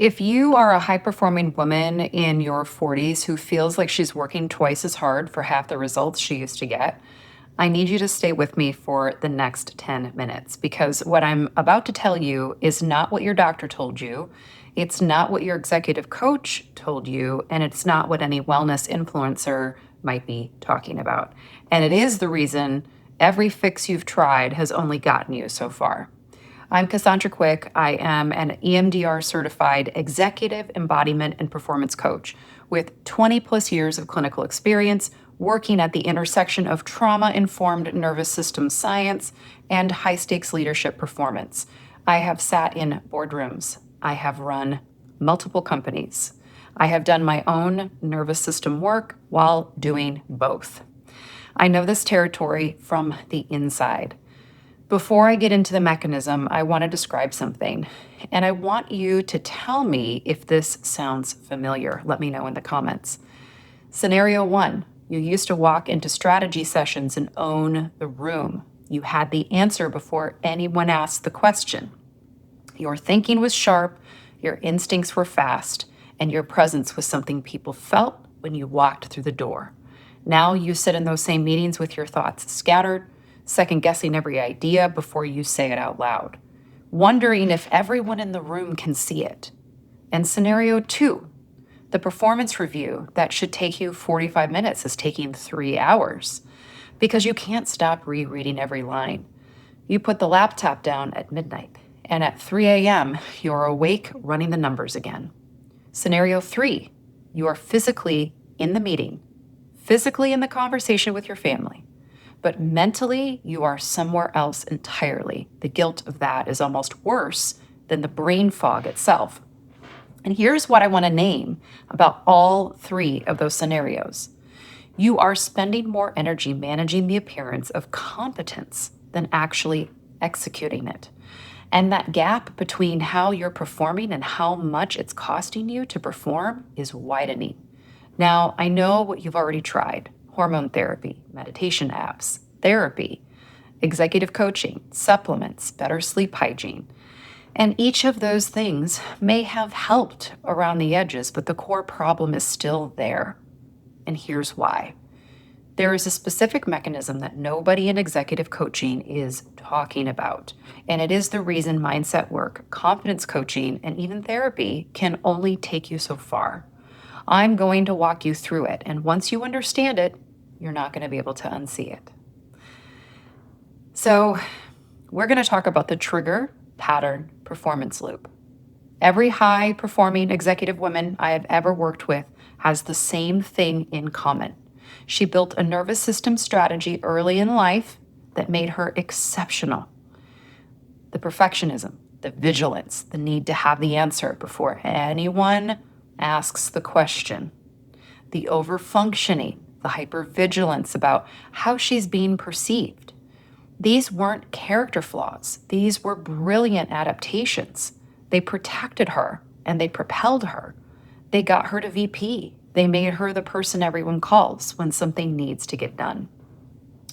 If you are a high-performing woman in your 40s who feels like she's working twice as hard for half the results she used to get, I need you to stay with me for the next 10 minutes because what I'm about to tell you is not what your doctor told you. It's not what your executive coach told you, and it's not what any wellness influencer might be talking about. And it is the reason every fix you've tried has only gotten you so far. I'm Cassandra Quick. I am an EMDR certified executive embodiment and performance coach with 20 plus years of clinical experience working at the intersection of trauma-informed nervous system science and high-stakes leadership performance. I have sat in boardrooms. I have run multiple companies. I have done my own nervous system work while doing both. I know this territory from the inside. Before I get into the mechanism, I want to describe something, and I want you to tell me if this sounds familiar. Let me know in the comments. Scenario 1, you used to walk into strategy sessions and own the room. You had the answer before anyone asked the question. Your thinking was sharp, your instincts were fast, and your presence was something people felt when you walked through the door. Now you sit in those same meetings with your thoughts scattered, second-guessing every idea before you say it out loud, wondering if everyone in the room can see it. And scenario 2, the performance review that should take you 45 minutes is taking 3 hours because you can't stop rereading every line. You put the laptop down at midnight, and at 3 a.m., you're awake running the numbers again. Scenario 3, you are physically in the meeting, physically in the conversation with your family, but mentally, you are somewhere else entirely. The guilt of that is almost worse than the brain fog itself. And here's what I want to name about all 3 of those scenarios. You are spending more energy managing the appearance of competence than actually executing it. And that gap between how you're performing and how much it's costing you to perform is widening. Now, I know what you've already tried. Hormone therapy, meditation apps, therapy, executive coaching, supplements, better sleep hygiene. And each of those things may have helped around the edges, but the core problem is still there. And here's why. There is a specific mechanism that nobody in executive coaching is talking about. And it is the reason mindset work, confidence coaching, and even therapy can only take you so far. I'm going to walk you through it, and once you understand it, you're not going to be able to unsee it. So, we're going to talk about the trigger pattern performance loop. Every high-performing executive woman I have ever worked with has the same thing in common. She built a nervous system strategy early in life that made her exceptional. The perfectionism, the vigilance, the need to have the answer before anyone asks the question, the overfunctioning, the hypervigilance about how she's being perceived. These weren't character flaws. These were brilliant adaptations. They protected her and they propelled her. They got her to VP. They made her the person everyone calls when something needs to get done.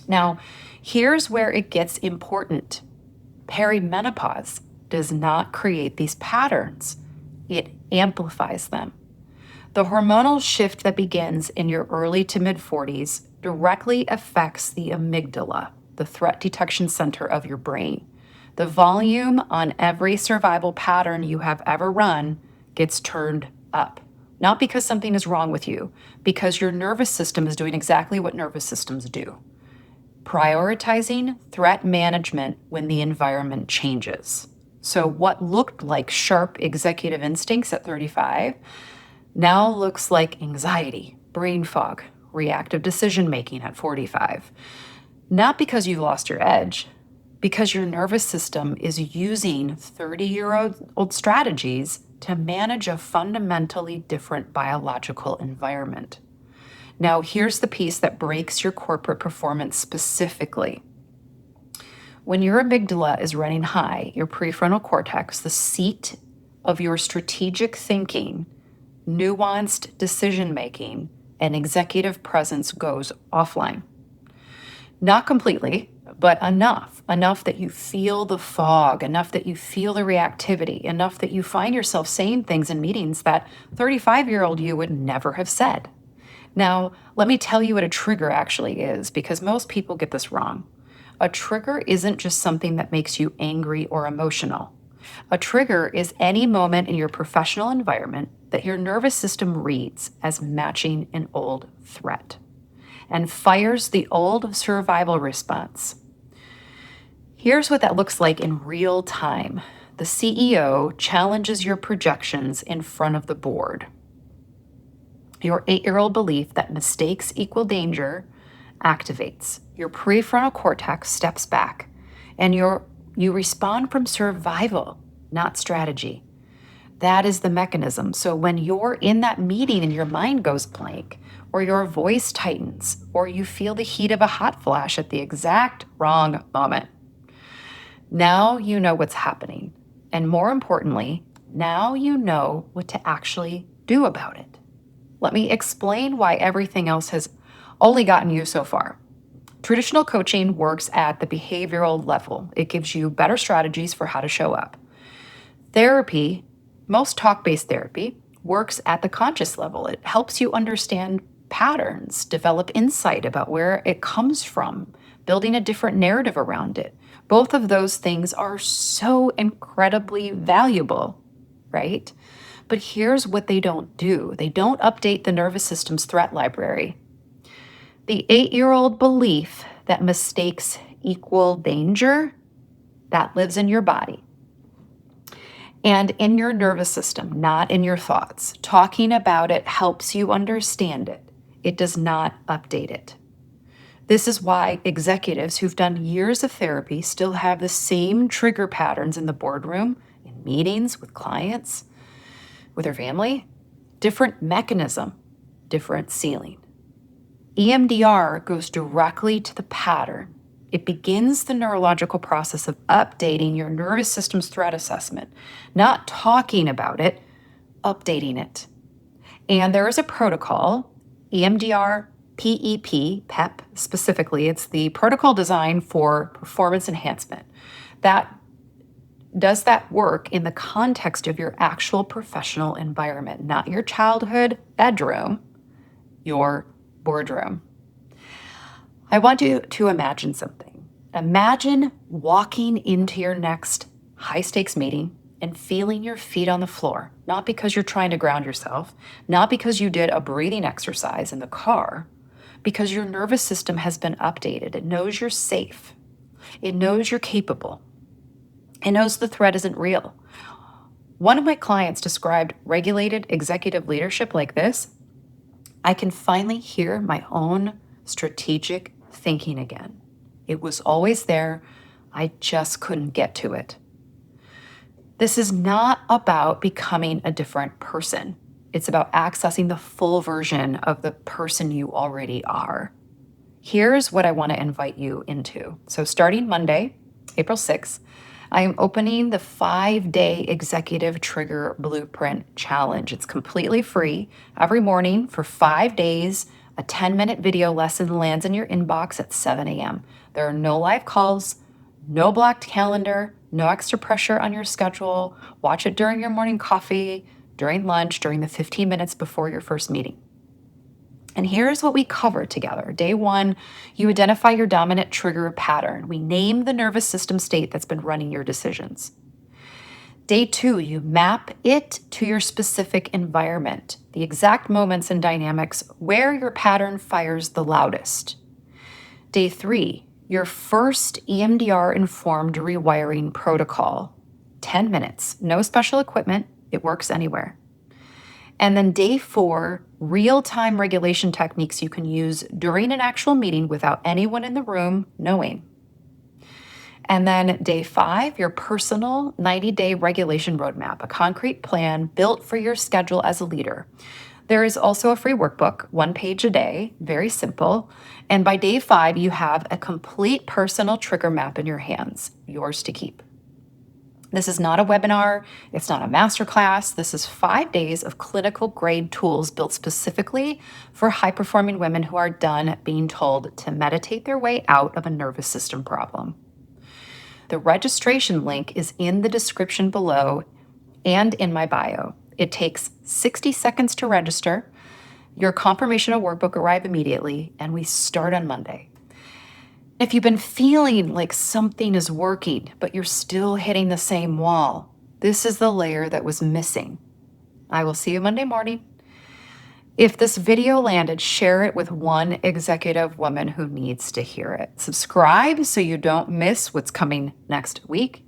Now, here's where it gets important. Perimenopause does not create these patterns. It amplifies them. The hormonal shift that begins in your early to mid-40s directly affects the amygdala, the threat detection center of your brain. The volume on every survival pattern you have ever run gets turned up. Not because something is wrong with you, because your nervous system is doing exactly what nervous systems do. Prioritizing threat management when the environment changes. So what looked like sharp executive instincts at 35 now looks like anxiety, brain fog, reactive decision-making at 45. Not because you've lost your edge, because your nervous system is using 30-year-old strategies to manage a fundamentally different biological environment. Now, here's the piece that breaks your corporate performance specifically. When your amygdala is running high, your prefrontal cortex, the seat of your strategic thinking, nuanced decision-making, and executive presence goes offline. Not completely. but enough that you feel the fog, enough that you feel the reactivity, enough that you find yourself saying things in meetings that 35-year-old you would never have said. Now, let me tell you what a trigger actually is, because most people get this wrong. A trigger isn't just something that makes you angry or emotional. A trigger is any moment in your professional environment that your nervous system reads as matching an old threat and fires the old survival response. Here's what that looks like in real time. The CEO challenges your projections in front of the board. Your 8-year-old belief that mistakes equal danger activates. Your prefrontal cortex steps back, and you respond from survival, not strategy. That is the mechanism. So when you're in that meeting and your mind goes blank, or your voice tightens, or you feel the heat of a hot flash at the exact wrong moment, now you know what's happening. And more importantly, now you know what to actually do about it. Let me explain why everything else has only gotten you so far. Traditional coaching works at the behavioral level. It gives you better strategies for how to show up. Therapy, most talk-based therapy, works at the conscious level. It helps you understand patterns, develop insight about where it comes from, building a different narrative around it. Both of those things are so incredibly valuable, right? But here's what they don't do. They don't update the nervous system's threat library. The 8-year-old belief that mistakes equal danger, that lives in your body and in your nervous system, not in your thoughts. Talking about it helps you understand it. It does not update it. This is why executives who've done years of therapy still have the same trigger patterns in the boardroom, in meetings with clients, with their family. Different mechanism, different ceiling. EMDR goes directly to the pattern. It begins the neurological process of updating your nervous system's threat assessment, not talking about it, updating it. And there is a protocol, EMDR-PEP, specifically. It's the protocol designed for performance enhancement that does that work in the context of your actual professional environment, not your childhood bedroom, your boardroom. I want you to imagine something. Imagine walking into your next high-stakes meeting and feeling your feet on the floor, not because you're trying to ground yourself, not because you did a breathing exercise in the car, because your nervous system has been updated. It knows you're safe. It knows you're capable. It knows the threat isn't real. One of my clients described regulated executive leadership like this: I can finally hear my own strategic thinking again. It was always there. I just couldn't get to it. This is not about becoming a different person. It's about accessing the full version of the person you already are. Here's what I want to invite you into. So starting Monday, April 6th, I am opening the 5-day Executive Trigger Blueprint Challenge. It's completely free. Every morning for 5 days, a 10-minute video lesson lands in your inbox at 7 a.m. There are no live calls, no blocked calendar, no extra pressure on your schedule. Watch it during your morning coffee, during lunch, during the 15 minutes before your first meeting. And here's what we cover together. Day 1, you identify your dominant trigger pattern. We name the nervous system state that's been running your decisions. Day 2, you map it to your specific environment, the exact moments and dynamics where your pattern fires the loudest. Day 3, your first EMDR-informed rewiring protocol. 10 minutes, no special equipment, it works anywhere. And then day 4, real-time regulation techniques you can use during an actual meeting without anyone in the room knowing. And then day 5, your personal 90-day regulation roadmap, a concrete plan built for your schedule as a leader. There is also a free workbook, 1 page a day, very simple. And by day 5, you have a complete personal trigger map in your hands, yours to keep. This is not a webinar. It's not a masterclass. This is 5 days of clinical grade tools built specifically for high performing women who are done being told to meditate their way out of a nervous system problem. The registration link is in the description below and in my bio. It takes 60 seconds to register. Your confirmation of workbook arrive immediately, and we start on Monday. If you've been feeling like something is working, but you're still hitting the same wall, this is the layer that was missing. I will see you Monday morning. If this video landed, share it with one executive woman who needs to hear it. Subscribe so you don't miss what's coming next week.